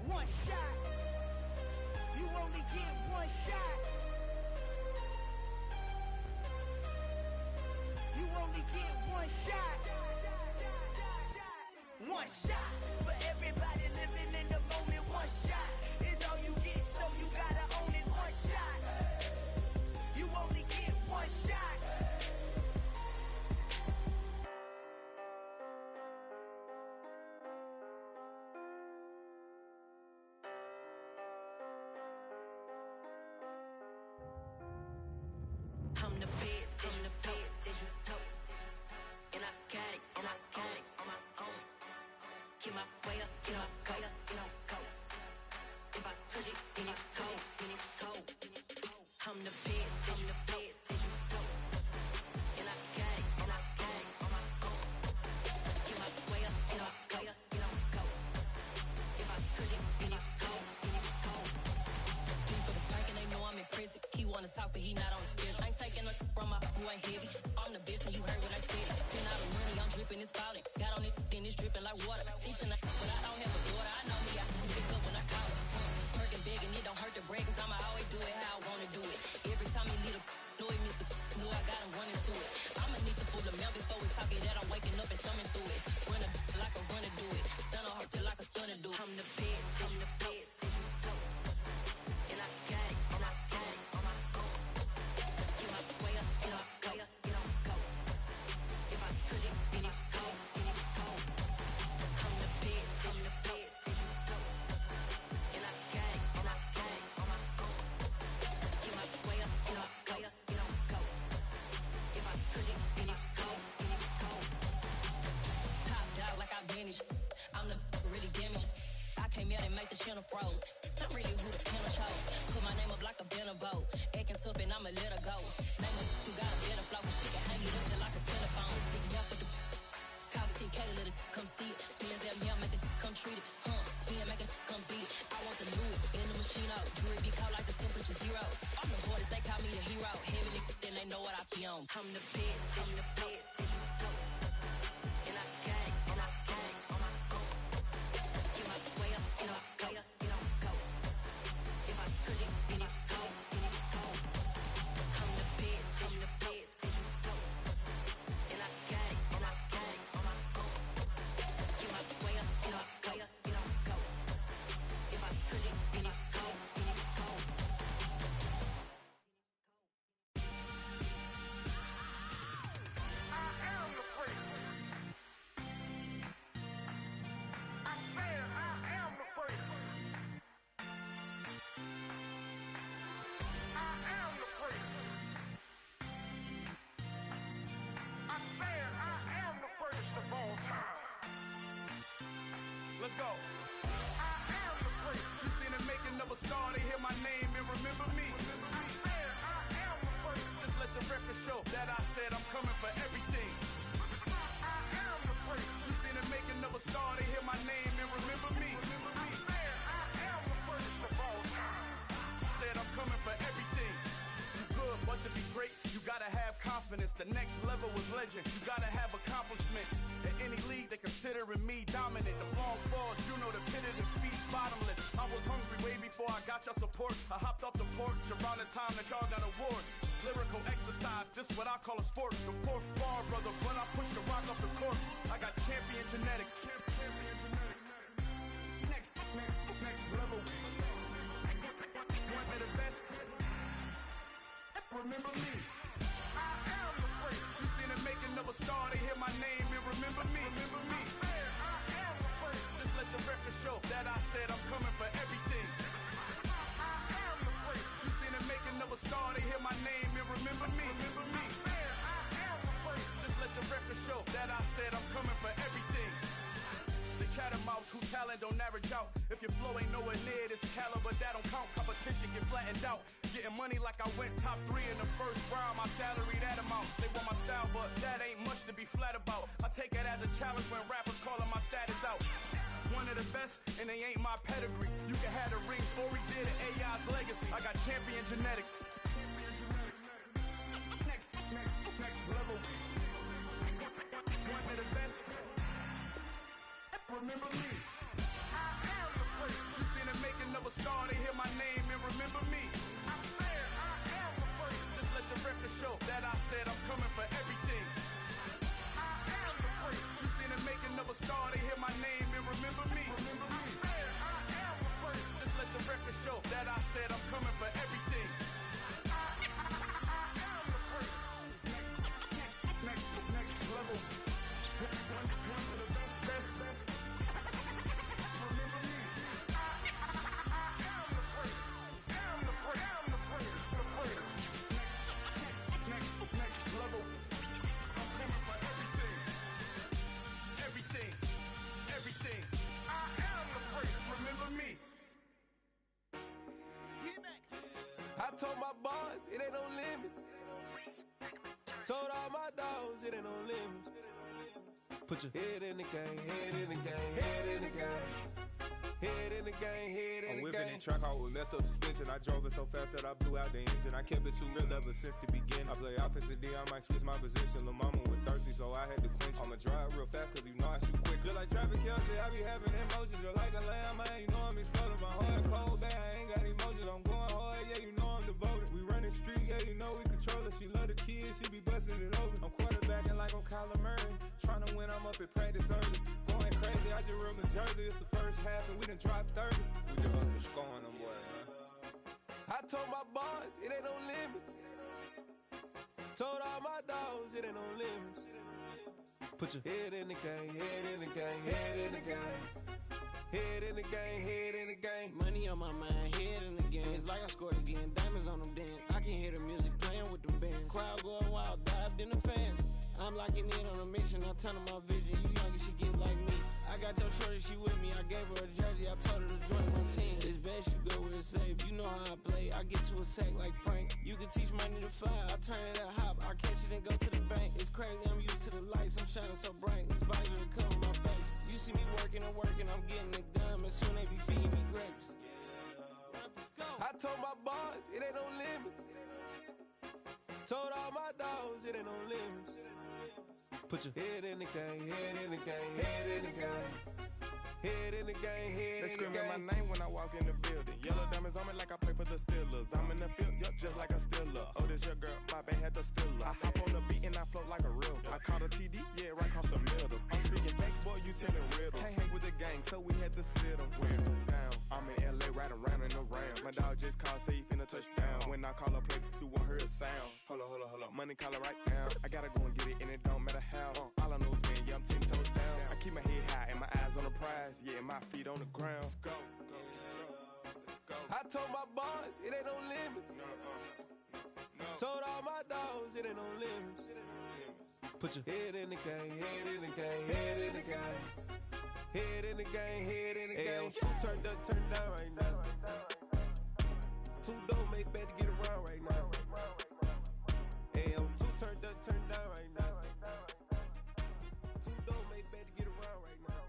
One shot. You only get one shot. You only get one shot. Get my way up, you know, go, you know, go. If I touch it, then it's cold, then it's cold. I'm the best, I'm the best, as you go. And I got it, and I got it on my own. Get my way up, you know, go, you know, go. If I touch it, then it's cold, then it's cold. For the bank and they know I'm in prison. He wanna talk, but he not on the schedule. I ain't taking no from my who ain't heavy. I'm the best, and you heard what I said. Spend all the money, I'm dripping, it's falling. Got on it, then it's dripping like water. Teaching her, but I don't have a daughter. I know me, I can pick up when I call her. Working big, and it don't hurt to break, cause I'ma always do it how I wanna do it. Every time he leave a know he missed the know I got him running to it. I'ma need the full amount before we talk it that I'm waking up and thumbing through it. Run a like a runner do it. Stun on her till like a stunner do it. I'm the best, I'm the best, as you go. And I got it, and I got it on my own. Get my way up, you know, go, you know, go. If I touch it, then it's cold, then it's cold. I'm the best, as you go. And I got it, and I got it on my own. Get my way up, you know, go, you know, go. If I touch it, then it's cold, then it's cold. Top dog like I vanished. I'm the really damaged. I came out and make the channel froze. I'm really who the panel chose. Put my name up like a banner boat. Acting tough and I'ma let her go. Name her who got a better flow. She can hang it up just like a telephone. Sticking up with the cost 10K to let it come see it. Bands at me, I make it come treat it. Spin, make it come beat it. I want the new in the machine out. Jewelry be cold like the temperature zero. I'm the hardest, they call me the hero. Heavily, then they know what I be on. I'm the best, I'm the best, as you go. And I got it, and I got it on my own. Get my way up, you know, go, you know, go. If I touch it, then it's cold, then it's cold. I'm the best, I'm the best, as you go. And I got it, and I got it on my own. Get my way up, you know, go, you know, go. If I touch it, then it's cold, then it's cold. Let's go. I am the prince. You seen the making of a star, they hear my name and remember me. I am the prince. Just let the record show that I said I'm coming for everything. I am the prince. You seen the making of a star, they hear my name and remember me. I am the prince of all time. Said I'm coming for everything. You good, but to be great, you gotta have confidence. The next level was legend. You gotta have accomplishments. In any league, they considering me dominant. The long falls, you know the pit of defeat, bottomless. I was hungry way before I got your support. I hopped off the porch around the time that y'all got awards. Lyrical exercise, this what I call a sport. The fourth bar, brother, when I push the rock off the court. I got champion genetics. Champion genetics. Next level. One of the best. Remember me. I am the prince. You seen the making of a star, they hear my name and remember me. Remember me. I am the prince. Just let the record show that I said I'm coming for everything. I am the prince. You seen the making of a star, they hear my name and remember me. Remember me. I am the prince. Just let the record show that I said I'm coming for everything. The catamounts who talent don't average out. If your flow ain't nowhere near this caliber, that don't count. Competition get flattened out. Getting money like I went top 3 in the first round. My salary that amount. They want my style, but that ain't much to be flat about. I take it as a challenge when rappers calling my status out. One of the best, and they ain't my pedigree. You can have the rings, or we did it, AI's legacy. I got champion genetics. Next level. One of the best. Remember me. I am the prince. You seen the making of a star, they hear my name and remember me. I am the prince. Just let the record show that I said I'm coming for everything. I am the prince. You seen the making of a star, they hear my name and remember me. Remember me. I am the prince. Just let the record show that I said I'm coming for everything. I am the prince. Next level. One of the best. Remember me. I am the prince. Am the prince. The prince. Next level. Told all my dogs it ain't no limits. Put your head in the game, head in the game, head in the game. Head in the game, head in the game. I'm whipping in track hall with messed up suspension. I drove it so fast that I blew out the engine. I kept it too real ever since the beginning. I play offensive D, I might switch my position. Lil' mama was thirsty, so I had to quench. I'ma drive real fast, cause you know I shoot quick. Just like Travis Kelce, I be having emotions. Just like a lamb, man, you know I'm exploding. My heart cold, bad, I ain't got emotions. I'm going hard, yeah, you know I'm devoted. We running streets, yeah, you know we control it. She love the kids, she be busting it open. I'm quarterbacking like I'm Kyler Murray. Trying to win, I'm up at practice early. Going crazy, I just rolled the jersey. It's the first half and we done dropped 30. We just up the score on them, boy, man. I told my boys, it ain't no limits. Told all my dogs, it ain't no limits. Put your head in the game, head in the game, head in the game. Head in the game, head in the game. Money on my mind, head in the game. It's like I scored again, diamonds on them dance. I can hear the music playing with them bands. Crowd going wild, dived in the fans. I'm locking in on a mission, I turn on my vision. You young and she get like me. I got your shorty, she with me. I gave her a jersey, I told her to join my team. It's best you go where it's safe. You know how I play. I get to a sack like Frank. You can teach money to fly. I turn it a hop. I catch it and go to the bank. It's crazy, I'm used to the lights. I'm shining so bright. This visor to cover my face. You see me working and working, I'm getting it done. And soon they be feeding me grapes. I told my boys, it ain't no limits. Told all my dogs, it ain't no limits. Put your head in the game, head in the game, head in the game. Head in the game, head They in the game. screaming my name when I walk in the building. Yellow diamonds on me like I play for the Steelers. I'm in the field, yup, just like a Steeler. Oh, this your girl, my band had the Steeler. I hop on the beat and I float like a river. I caught a TD, yeah, right across the middle. I'm speaking thanks, boy, you telling riddles. Can't hang with the gang, so we had to sit them down. I'm in LA, riding around and around. My dog just called, say he finna touchdown. When I call a play, you won't hear a sound. Hold up, money calling right now. I gotta go and get it, and it don't matter how. All I know is man, yeah, I'm 10 toes down. I keep my head high and my eyes on the prize. Yeah, my feet on the ground. Let's go. I told my boys, it ain't no limits. Told all my dogs, it ain't no limits. Put your head in the game, head in the game, head in the game. Head in the game, head in the game. Two turned up, turned down right now. Two don't make bad to get around right now. Hey, I'm two turned up, turned down right now. Two don't make bad to get around right now.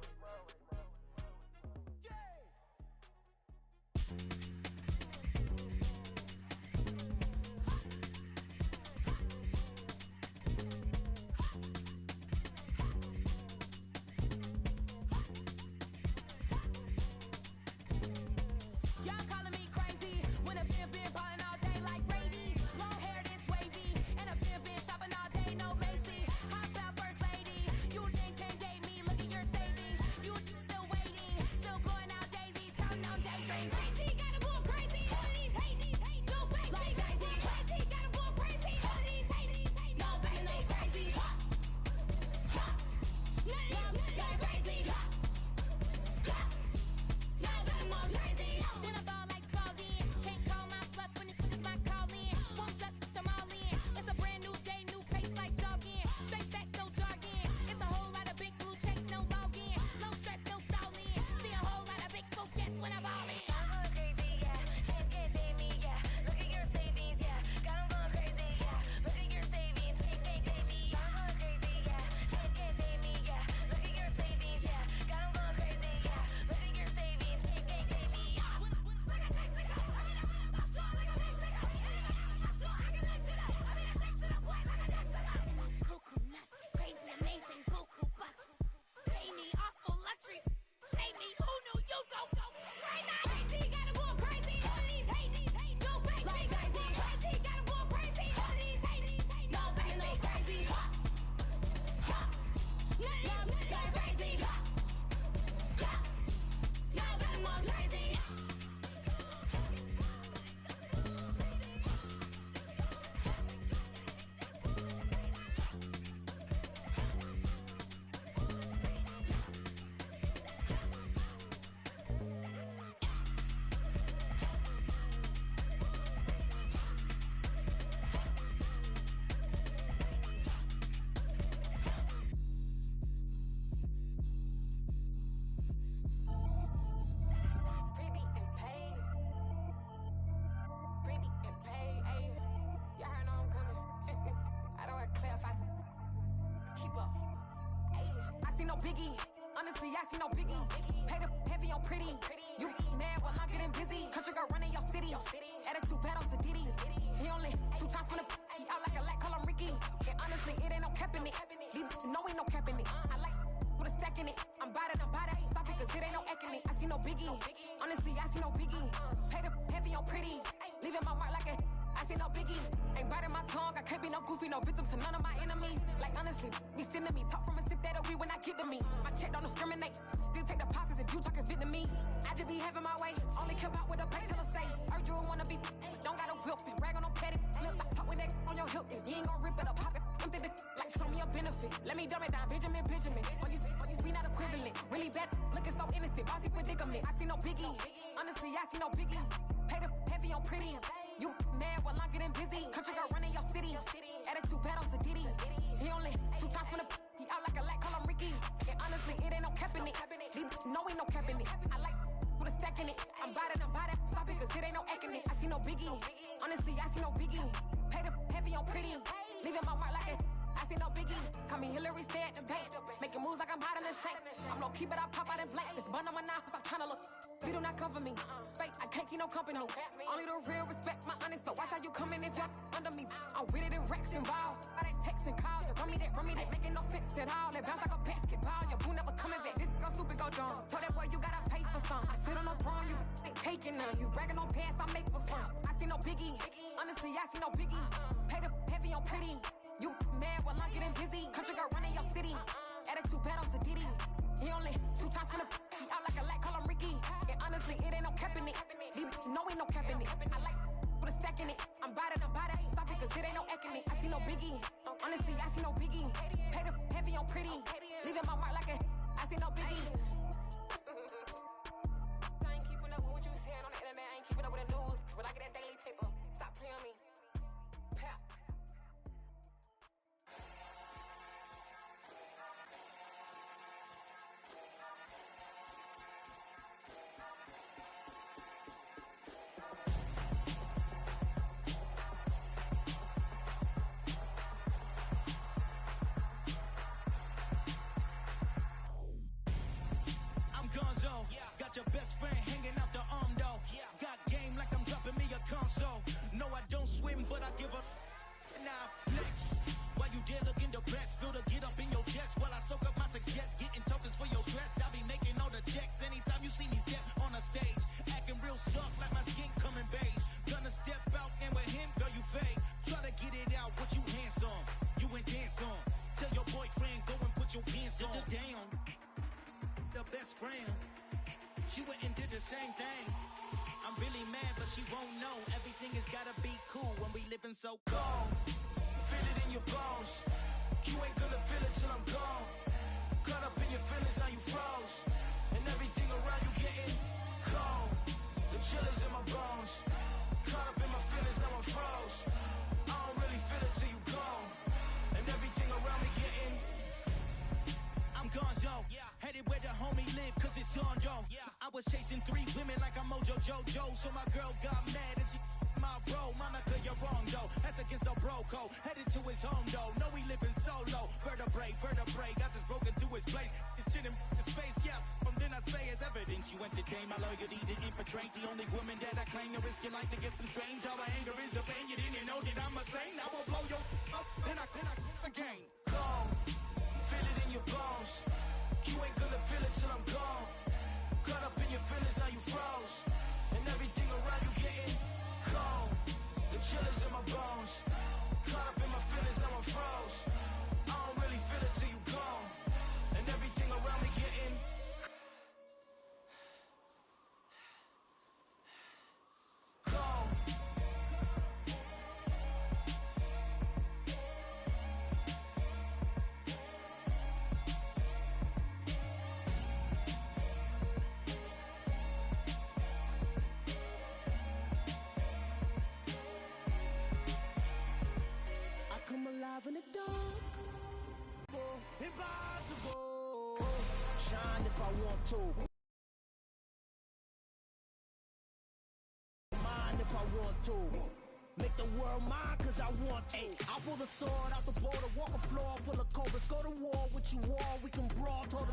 Y'all calling me crazy when a been ballin' all day like Brady. Long hair this wavy, and a been shopping all day, no Macy. Hop out first lady, you then can't date me. Look at your savings, you still waiting, still blowing out daisies, counting on daydreams. Crazy, gotta go crazy. All of these hate, no baby. Like crazy, crazy, gotta go crazy. All of these hate, no baby, no crazy. None of these like crazy. Then I ball like Spalding. Can't call my bluff when it is my calling. Won't duck them all in. It's a brand new day, new pace like jogging. Straight facts, no jogging. It's a whole lot of big blue checks, no login. No stress, no stalling. See a whole lot of big gets when I ball in. I'm going crazy, yeah. Can't date me, yeah. Look at your savings, yeah. Got 'em going crazy, yeah. Look at your savings, can't date me. I'm going crazy, yeah. Can't date me, yeah. Look at your savings, yeah. Got 'em going crazy, yeah. Look at your savings, can't date me. no biggie. Honestly, I see no biggie. Pay the heavy on pretty. You mad while I'm getting busy. Country girl running your city. Attitude bad on Diddy. He only 2 times from the he out like a light, call him Ricky. And honestly, it ain't no cap in it. These no ain't no cap in it. I like with a stack in it. I'm biting. Stop it, cause it ain't no eck in it. I see no biggie. Honestly, I see no biggie. Pay the heavy on pretty. Leaving my mark like a I see no biggie. Ain't biting my tongue. I can't be no goofy, no victim to none of my enemies. Like honestly, be sending me talk from a stick that'll be when I get to me. My check don't discriminate. Still take deposits if you talking Vietnamese. I just be having my way. Only come out with a pay till I say. Heard you wanna be, don't gotta whip it. Brag on no petty. Look, I talk with that on your hip. If you ain't gon' rip it or pop it, I'm thinking like show me a benefit. Let me dumb it down, Benjamin. On these we not equivalent. Really bad, looking so innocent. Bossy predicament. I see no biggie. Honestly, I see no biggie. Pay the heavy on pretty. You mad while I'm getting busy. Country girl running your city. Attitude bad on Diddy. He only 2 times from the he out like a light, call him Ricky. And honestly, it ain't no cap in it. No ain't no cap in it. I like with a stack in it. I'm biting. Stop it, cause it ain't no eck in it. I see no biggie. Honestly, I see no biggie. Pay the heavy on pretty. Leaving my mark like a I see no biggie. Call me Hillary, stay at the bank. Making moves like I'm hiding the shank. I'm no keep it, I pop out in blank. This bun on my knife, I'm trying to look. They do not cover me. Fake, I can't keep no company. Only the real respect my honest. So watch how you coming if you're under me. I'm with it and Rex involved. All that text and calls. Run me that. Making no sense at all. They bounce like a basketball. Your boo never coming back. This go stupid, go dumb. Told that boy you gotta pay for some. I sit on the throne, you ain't taking none. You bragging on past, I make for fun. I see no biggie. Honestly, I see no biggie. Pay the heavy on pretty. You mad while I'm getting busy. Country girl running your city. Attitude bad on Diddy. He only 2 times from the he out like a light, call him Ricky. And honestly, it ain't no cap in it. No ain't no cap in it. I like with a stack in it. I'm biting. Stop it, cause it ain't no eck in it. I see no biggie. Honestly, I see no biggie. Pay the heavy on pretty. Leaving my mark like a I see no biggie. I ain't keeping up with what you saying on the internet. I ain't keeping up with the news. But I get that daily paper. Stop playing on me. Pap. Your best friend hanging out the arm though. Got game like I'm dropping me a console. No, I don't swim, but I give a now flex. While you there looking depressed, feel the get up in your chest while I soak up my success, getting tokens for your stress. I'll be making all the checks anytime you see me step on a stage, acting real soft like my skin coming beige. Gonna step out and with him, girl, you fake. Try to get it out, what you handsome, you ain't dance on. Tell your boyfriend go and put your pants on. Down, the best friend. She went and did the same thing. I'm really mad, but she won't know. Everything has gotta be cool when we living so cold. Feel it in your bones. You ain't gonna feel it till I'm gone. Caught up in your feelings, now you froze. And everything around you getting cold. The chill is in my bones. Caught up in my feelings, now I'm froze. I don't really feel it till you gone. And everything around me getting I'm gonzo. Headed where the homie live, cause it's on, yo. I was chasing 3 women like I'm Mojo Jojo. So my girl got mad and she my bro. Monica, you're wrong, though. That's against a bro code. Headed to his home, though. No, we living solo. Vertebrae. Got this broken to his place. It's shit in his face, yeah. From then I say it's evidence. You entertain my loyalty to infiltrate. The only woman that I claim to risk your life to get some strange. All my anger is a pain. You didn't know that I'm a saint. I will blow your up. Then I again. Gone. Feel it in your bones. You ain't gonna feel it till I'm gone. Caught up in your feelings, now you froze. And everything around you getting cold. The chill is in my bones. Caught up in my feelings, now I'm froze. I don't really feel it till you gone. And everything around me getting cold. In the dark, impossible. Shine if I want to. Mine if I want to. Make the world mine cause I want to. I pull the sword out the border, walk a floor full of cobras. Go to war with you all, we can brawl. Total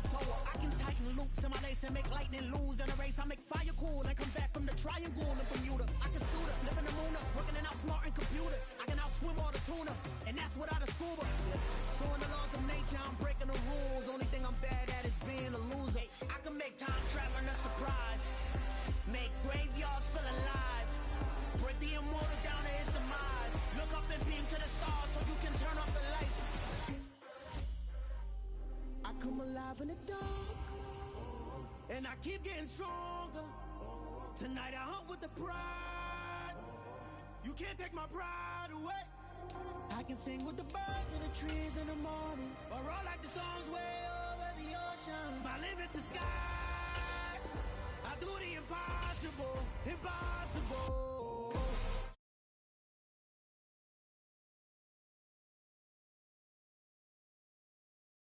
and make lightning lose in a race. I make fire cool and come back from the triangle in Bermuda. I can suit up, live in the moon up, working and outsmarting computers. I can outswim all the tuna, and that's without a scuba. So in the laws of nature, I'm breaking the rules. Only thing I'm bad at is being a loser. I can make time traveling a surprise, make graveyards feel alive, break the immortal down to his demise. Look up and beam to the stars so you can turn off the lights. I come alive in the dark, and I keep getting stronger. Tonight I hunt with the pride. You can't take my pride away. I can sing with the birds and the trees in the morning, or roll like the songs way over the ocean. My live is the sky.